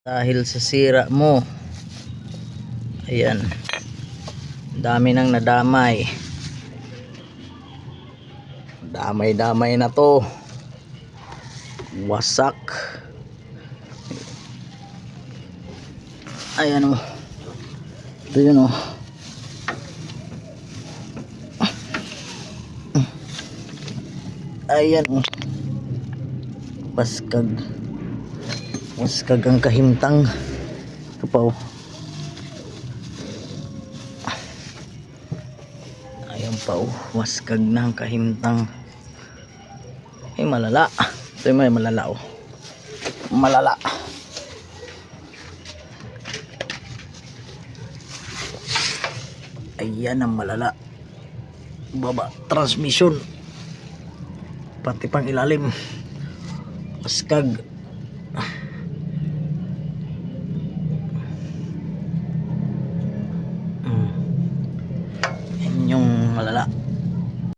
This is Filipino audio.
dahil sa sira mo. Ayan, dami nang nadamay. Damay na to, wasak. Ayan o, ito yun o. Ayan o, waskag ang kahimtang. Ito pa o, ayan pa o, waskag na ang kahimtang. Ay malala, ito yung may malala o, malala. Ayan ang malala, baba transmission, pati pang ilalim waskag. Yan yung malala.